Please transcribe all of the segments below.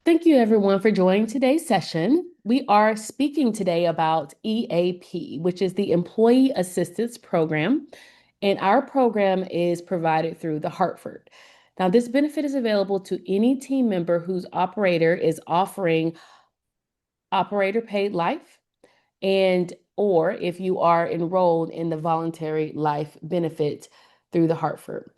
Thank you, everyone, for joining today's session. We are speaking today about EAP, which is the Employee Assistance Program, and our program is provided through the Hartford. Now, this benefit is available to any team member whose operator is offering operator paid life, and or if you are enrolled in the voluntary life benefit through the Hartford.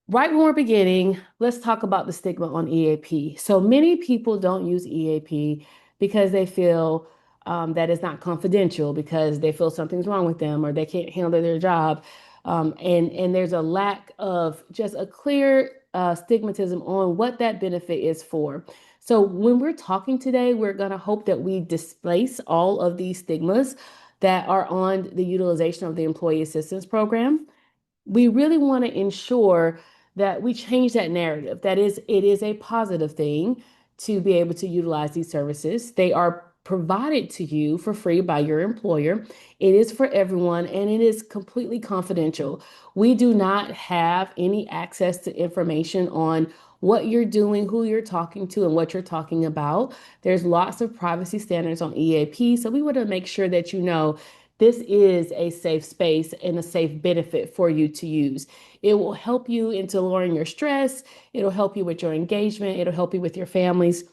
Right when we're beginning, let's talk about the stigma on EAP. So many people don't use EAP because they feel that it's not confidential, because they feel something's wrong with them or they can't handle their job. And there's a lack of just a clear stigmatism on what that benefit is for. So when we're talking today, we're going to hope that we displace all of these stigmas that are on the utilization of the Employee Assistance Program. We really want to ensure that we change that narrative. That is, it is a positive thing to be able to utilize these services. They are provided to you for free by your employer. It is for everyone and it is completely confidential. We do not have any access to information on what you're doing, who you're talking to, and what you're talking about. There's lots of privacy standards on EAP, so we want to make sure that you know this is a safe space and a safe benefit for you to use. It will help you into lowering your stress. It'll help you with your engagement. It'll help you with your families.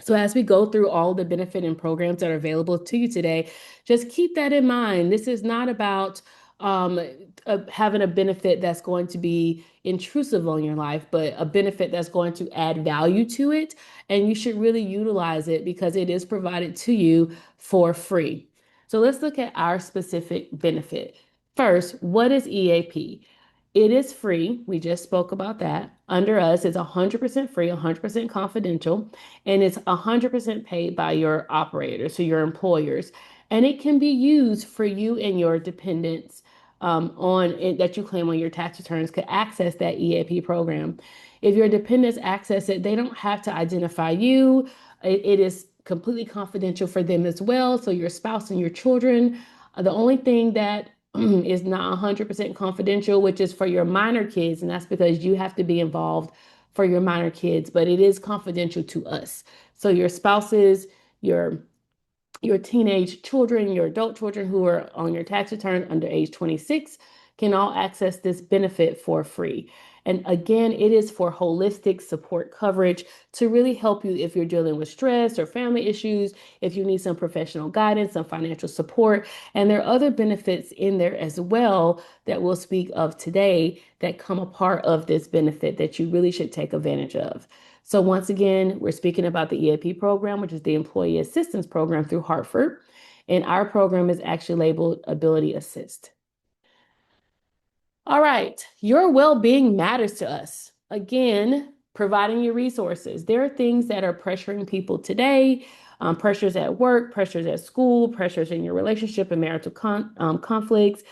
So as we go through all the benefit and programs that are available to you today, just keep that in mind. This is not about having a benefit that's going to be intrusive on your life, but a benefit that's going to add value to it. And you should really utilize it because it is provided to you for free. So let's look at our specific benefit. First, what is EAP? It is free. We just spoke about that. Under us, it's 100% free, 100% confidential, and it's 100% paid by your operators, so your employers. And it can be used for you and your dependents on it, that you claim on your tax returns could access that EAP program. If your dependents access it, they don't have to identify you. It is completely confidential for them as well. So your spouse and your children. The only thing that is not 100% confidential, which is for your minor kids, and that's because you have to be involved for your minor kids, but it is confidential to us. So your spouses, your teenage children, your adult children who are on your tax return under age 26 can all access this benefit for free. And again, it is for holistic support coverage to really help you if you're dealing with stress or family issues, if you need some professional guidance, some financial support. And there are other benefits in there as well that we'll speak of today that come a part of this benefit that you really should take advantage of. So once again, we're speaking about the EAP program, which is the Employee Assistance Program through Hartford. And our program is actually labeled Ability Assist. All right, your well-being matters to us. Again, providing you resources. There are things that are pressuring people today, pressures at work, pressures at school, pressures in your relationship and marital conflicts.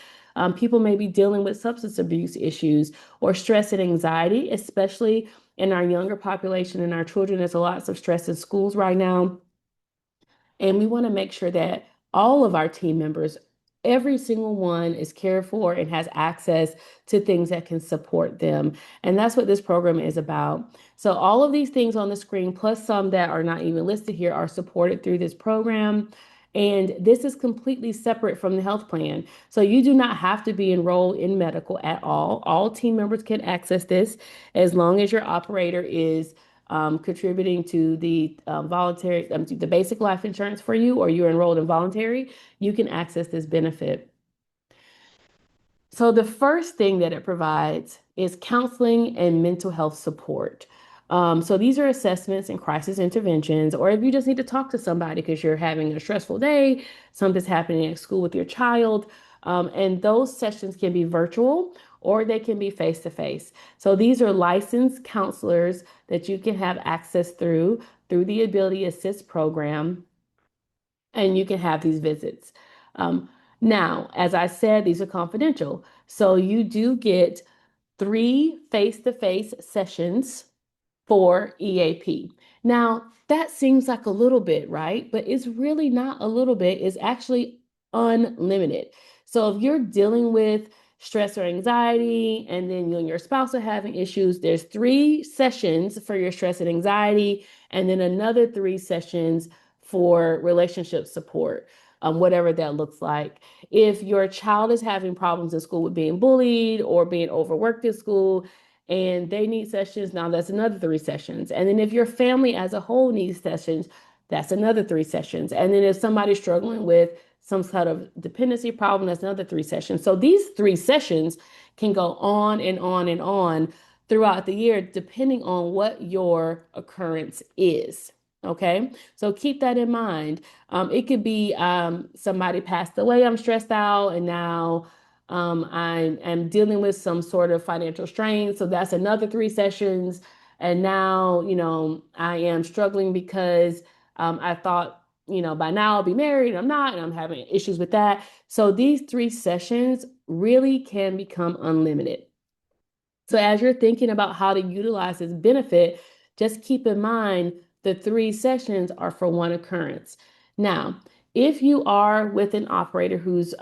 People may be dealing with substance abuse issues or stress and anxiety, especially in our younger population and our children. There's lots of stress in schools right now. And we want to make sure that all of our team members, every single one, is cared for and has access to things that can support them. And that's what this program is about. So all of these things on the screen, plus some that are not even listed here, are supported through this program. And this is completely separate from the health plan. So you do not have to be enrolled in medical at all. All team members can access this as long as your operator is contributing to the voluntary, to the basic life insurance for you, or you're enrolled in voluntary, you can access this benefit. So the first thing that it provides is counseling and mental health support. So these are assessments and crisis interventions, or if you just need to talk to somebody because you're having a stressful day, something's happening at school with your child, and those sessions can be virtual or they can be face to face. So these are licensed counselors that you can have access through the Ability Assist program, and you can have these visits. Um, Now, as I said, these are confidential. So you do get 3 face-to-face sessions for EAP. Now, that seems like a little bit, right? But it's really not a little bit, it's actually unlimited. So if you're dealing with stress or anxiety, and then you and your spouse are having issues, there's 3 sessions for your stress and anxiety, and then another 3 sessions for relationship support, whatever that looks like. If your child is having problems in school with being bullied or being overworked in school, and they need sessions, now that's another 3 sessions. And then if your family as a whole needs sessions, that's another 3 sessions. And then if somebody's struggling with some sort of dependency problem, that's another 3 sessions. So these 3 sessions can go on and on and on throughout the year, depending on what your occurrence is. Okay, so keep that in mind. It could be somebody passed away, I'm stressed out, and now I'm dealing with some sort of financial strain. So that's another 3 sessions. And now, I am struggling because I thought, by now I'll be married. I'm not, and I'm having issues with that. So these 3 sessions really can become unlimited. So as you're thinking about how to utilize this benefit, just keep in mind the 3 sessions are for one occurrence. Now, if you are with an operator who's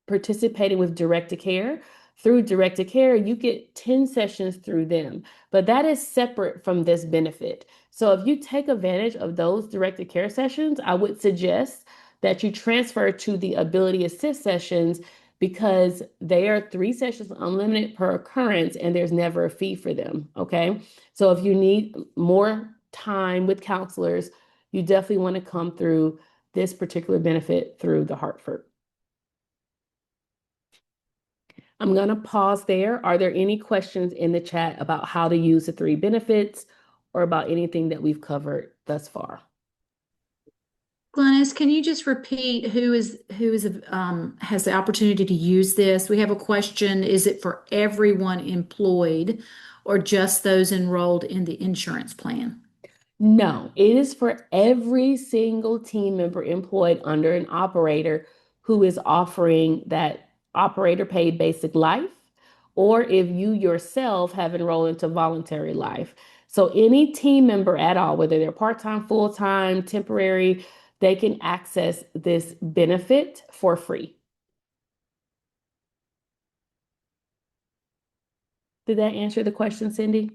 participating with direct to care, through direct to care, you get 10 sessions through them, but that is separate from this benefit. So if you take advantage of those direct to care sessions, I would suggest that you transfer to the ability assist sessions because they are 3 sessions unlimited per occurrence and there's never a fee for them. Okay. So if you need more time with counselors, you definitely want to come through this particular benefit through the Hartford. I'm going to pause there. Are there any questions in the chat about how to use the 3 benefits or about anything that we've covered thus far? Glennis, can you just repeat who has the opportunity to use this? We have a question. Is it for everyone employed or just those enrolled in the insurance plan? No, it is for every single team member employed under an operator who is offering that operator paid basic life, or if you yourself have enrolled into voluntary life. So any team member at all, whether they're part-time, full-time, temporary, they can access this benefit for free. Did that answer the question, Cindy?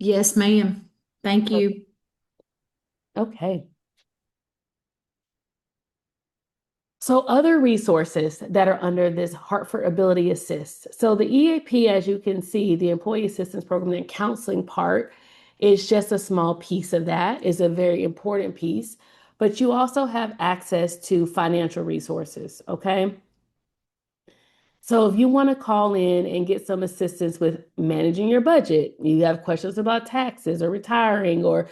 Yes, ma'am. Thank you. Okay. So other resources that are under this Hartford Ability Assist. So the EAP, as you can see, the Employee Assistance Program and counseling part is just a small piece of that, is a very important piece. But you also have access to financial resources, okay? So if you want to call in and get some assistance with managing your budget, you have questions about taxes or retiring or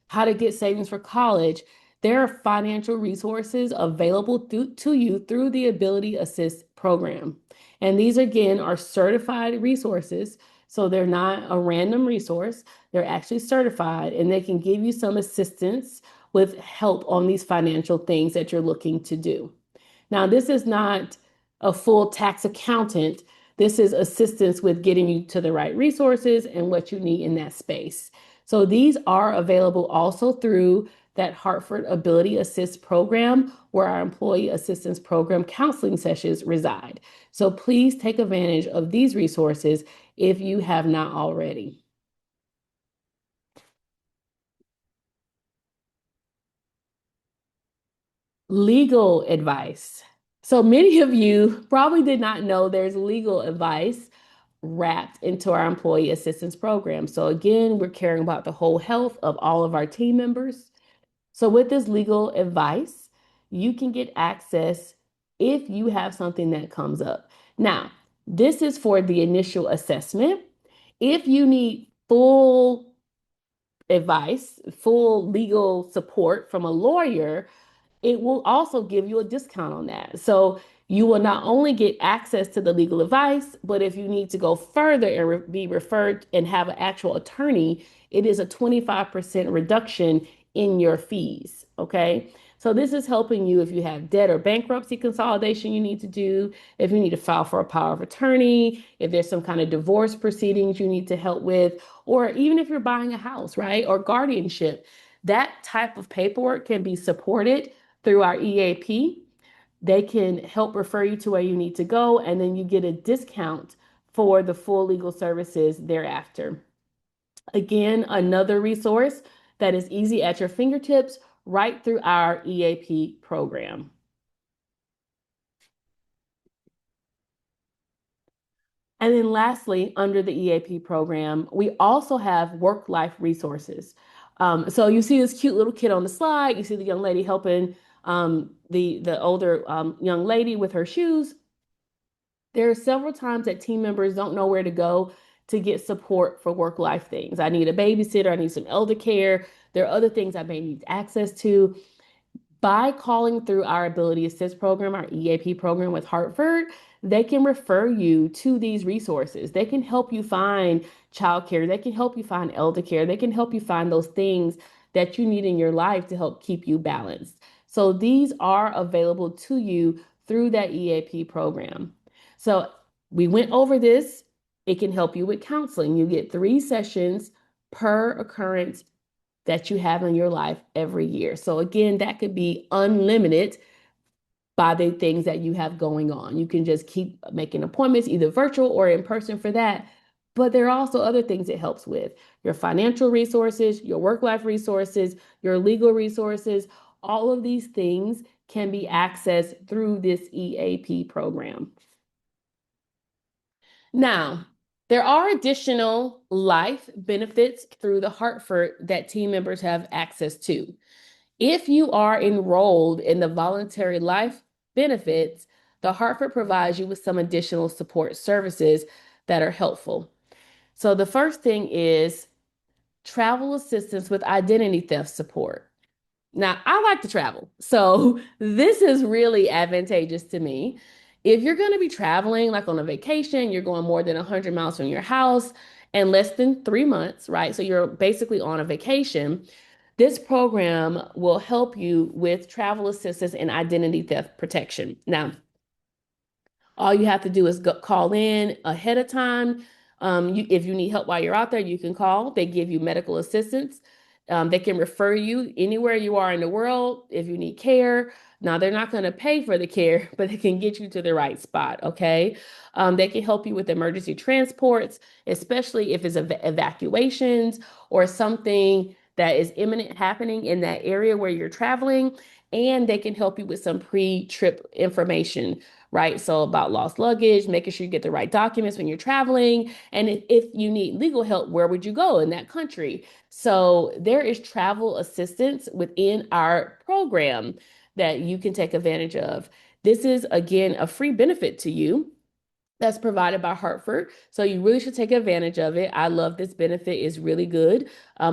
how to get savings for college, there are financial resources available to you through the Ability Assist program. And these, again, are certified resources. So they're not a random resource. They're actually certified and they can give you some assistance with help on these financial things that you're looking to do. Now, this is not a full tax accountant. This is assistance with getting you to the right resources and what you need in that space. So these are available also through that Hartford Ability Assist program, where our Employee Assistance Program counseling sessions reside. So please take advantage of these resources if you have not already. Legal advice. So many of you probably did not know there's legal advice wrapped into our employee assistance program. So again, we're caring about the whole health of all of our team members. So with this legal advice, you can get access if you have something that comes up. Now, this is for the initial assessment. If you need full advice, full legal support from a lawyer, it will also give you a discount on that. So you will not only get access to the legal advice, but if you need to go further and be referred and have an actual attorney, it is a 25% reduction in your fees. Okay. So this is helping you if you have debt or bankruptcy consolidation you need to do, if you need to file for a power of attorney, if there's some kind of divorce proceedings you need to help with, or even if you're buying a house, right? Or guardianship. That type of paperwork can be supported through our EAP. They can help refer you to where you need to go, and then you get a discount for the full legal services thereafter. Again, another resource that is easy at your fingertips right through our EAP program. And then lastly, under the EAP program, we also have work-life resources. So you see this cute little kid on the slide. You see the young lady helping the older young lady with her shoes. There are several times that team members don't know where to go to get support for work-life things. I need a babysitter. I need some elder care. There are other things I may need access to. By calling through our Ability Assist program, our EAP program with Hartford, they can refer you to these resources. They can help you find childcare. They can help you find elder care. They can help you find those things that you need in your life to help keep you balanced. So these are available to you through that EAP program. So we went over this. It can help you with counseling. You get 3 sessions per occurrence that you have in your life every year. So again, that could be unlimited by the things that you have going on. You can just keep making appointments, either virtual or in person for that. But there are also other things it helps with: your financial resources, your work-life resources, your legal resources. All of these things can be accessed through this EAP program. Now, there are additional life benefits through the Hartford that team members have access to. If you are enrolled in the voluntary life benefits, the Hartford provides you with some additional support services that are helpful. So the first thing is travel assistance with identity theft support. Now, I like to travel, so this is really advantageous to me. If you're going to be traveling, like on a vacation, you're going more than 100 miles from your house and less than 3 months, right? So you're basically on a vacation. This program will help you with travel assistance and identity theft protection. Now, all you have to do is call in ahead of time. If you need help while you're out there, you can call. They give you medical assistance. They can refer you anywhere you are in the world if you need care. Now, they're not going to pay for the care, but they can get you to the right spot, okay? They can help you with emergency transports, especially if it's evacuations or something that is imminent happening in that area where you're traveling. And they can help you with some pre-trip information, right? So about lost luggage, making sure you get the right documents when you're traveling. And if you need legal help, where would you go in that country? So there is travel assistance within our program that you can take advantage of. This is, again, a free benefit to you that's provided by Hartford. So you really should take advantage of it. I love this benefit. It's really good.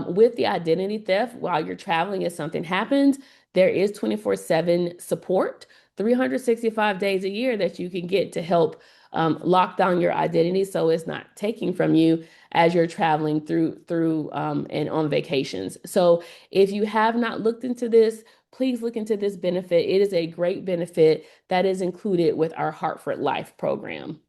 With the identity theft, while you're traveling, if something happens, there is 24/7 support, 365 days a year that you can get to help lock down your identity so it's not taken from you as you're traveling through and on vacations. So if you have not looked into this, please look into this benefit. It is a great benefit that is included with our Hartford Life program.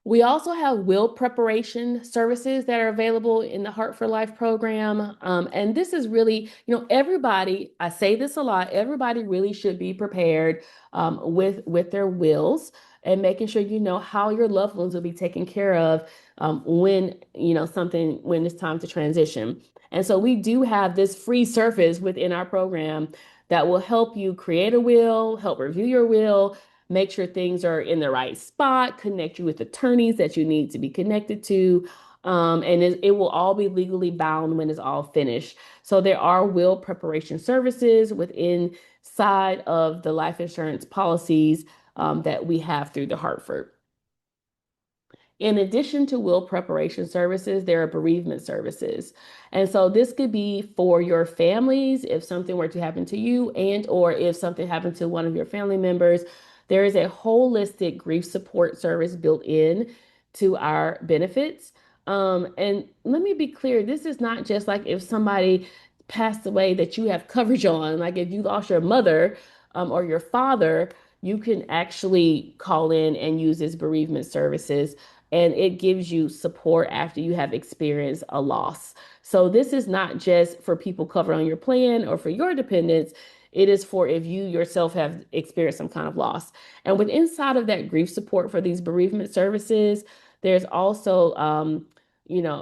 We also have will preparation services that are available in the Heart for Life program. And this is really, everybody, I say this a lot, everybody really should be prepared with their wills and making sure you know how your loved ones will be taken care of when it's time to transition. And so we do have this free service within our program that will help you create a will, help review your will, make sure things are in the right spot, connect you with attorneys that you need to be connected to. And it will all be legally bound when it's all finished. So there are will preparation services within side of the life insurance policies that we have through the Hartford. In addition to will preparation services, there are bereavement services. And so this could be for your families if something were to happen to you and or if something happened to one of your family members. There is a holistic grief support service built in to our benefits. And let me be clear, this is not just like if somebody passed away that you have coverage on, like if you lost your mother or your father, you can actually call in and use this bereavement services and it gives you support after you have experienced a loss. So this is not just for people covered on your plan or for your dependents. It is for if you yourself have experienced some kind of loss. And with inside of that grief support for these bereavement services, there's also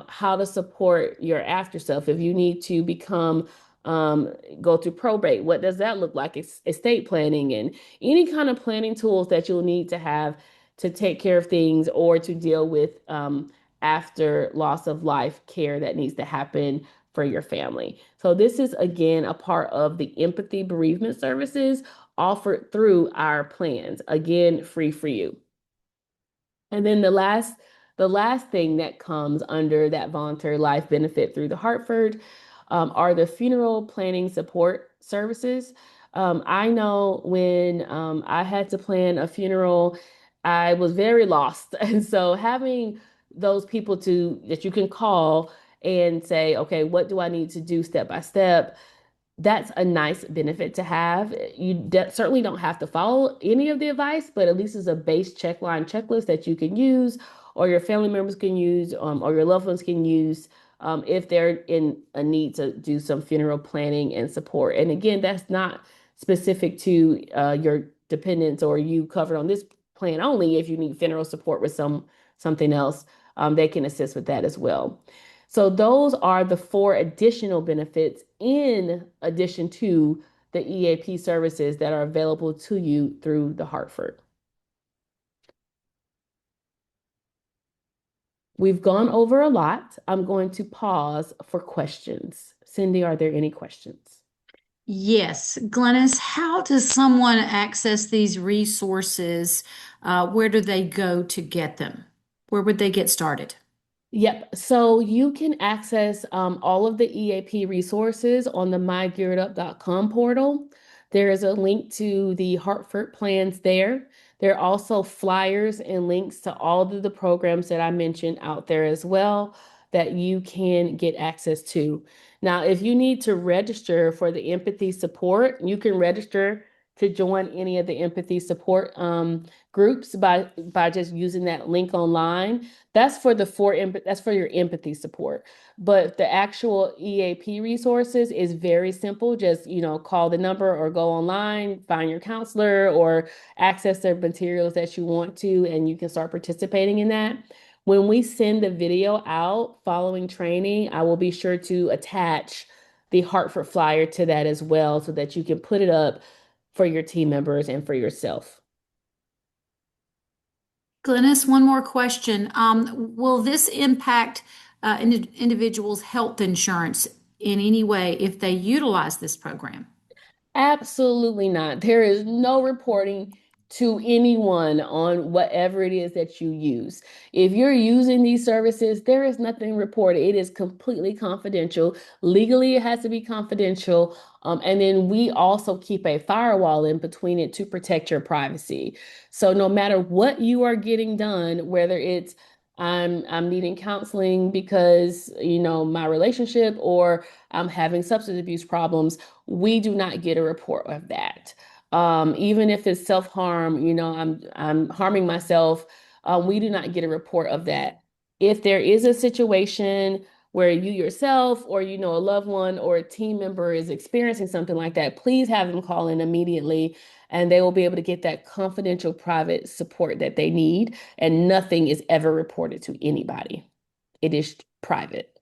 how to support your after self. If you need to become go through probate, what does that look like? Estate planning and any kind of planning tools that you'll need to have to take care of things or to deal with after loss of life care that needs to happen for your family. So this is again a part of the empathy bereavement services offered through our plans. Again, free for you. And then the last thing that comes under that voluntary life benefit through the Hartford are the funeral planning support services. I know when I had to plan a funeral, I was very lost. And so having those people that you can call and say, okay, what do I need to do step by step? That's a nice benefit to have. Certainly don't have to follow any of the advice, but at least it's a base checkline checklist that you can use, or your family members can use, or your loved ones can use if they're in a need to do some funeral planning and support. And again, that's not specific to your dependents or you covered on this plan only. If you need funeral support with something else, they can assist with that as well. So those are the four additional benefits in addition to the EAP services that are available to you through the Hartford. We've gone over a lot. I'm going to pause for questions. Cindy, are there any questions? Yes, Glennis, how does someone access these resources? Where do they go to get them? Where would they get started? Yep. So you can access all of the EAP resources on the mygearedup.com portal. There is a link to the Hartford plans there. There are also flyers and links to all of the programs that I mentioned out there as well that you can get access to. Now, if you need to register for the empathy support, you can register to join any of the empathy support groups by just using that link online. That's for your empathy support. But the actual EAP resources is very simple. Just, call the number or go online, find your counselor or access their materials that you want to, and you can start participating in that. When we send the video out following training, I will be sure to attach the Hartford flyer to that as well so that you can put it up for your team members and for yourself. Glennis, one more question. Will this impact individuals' health insurance in any way if they utilize this program? Absolutely not. There is no reporting to anyone on whatever it is that you use. If you're using these services, there is nothing reported. It is completely confidential. Legally, it has to be confidential. And then we also keep a firewall in between it to protect your privacy. So no matter what you are getting done, whether it's I'm needing counseling because, my relationship or I'm having substance abuse problems, we do not get a report of that. Even if it's self-harm, I'm harming myself, we do not get a report of that. If there is a situation where you yourself or a loved one or a team member is experiencing something like that, please have them call in immediately and they will be able to get that confidential private support that they need. And nothing is ever reported to anybody. It is private.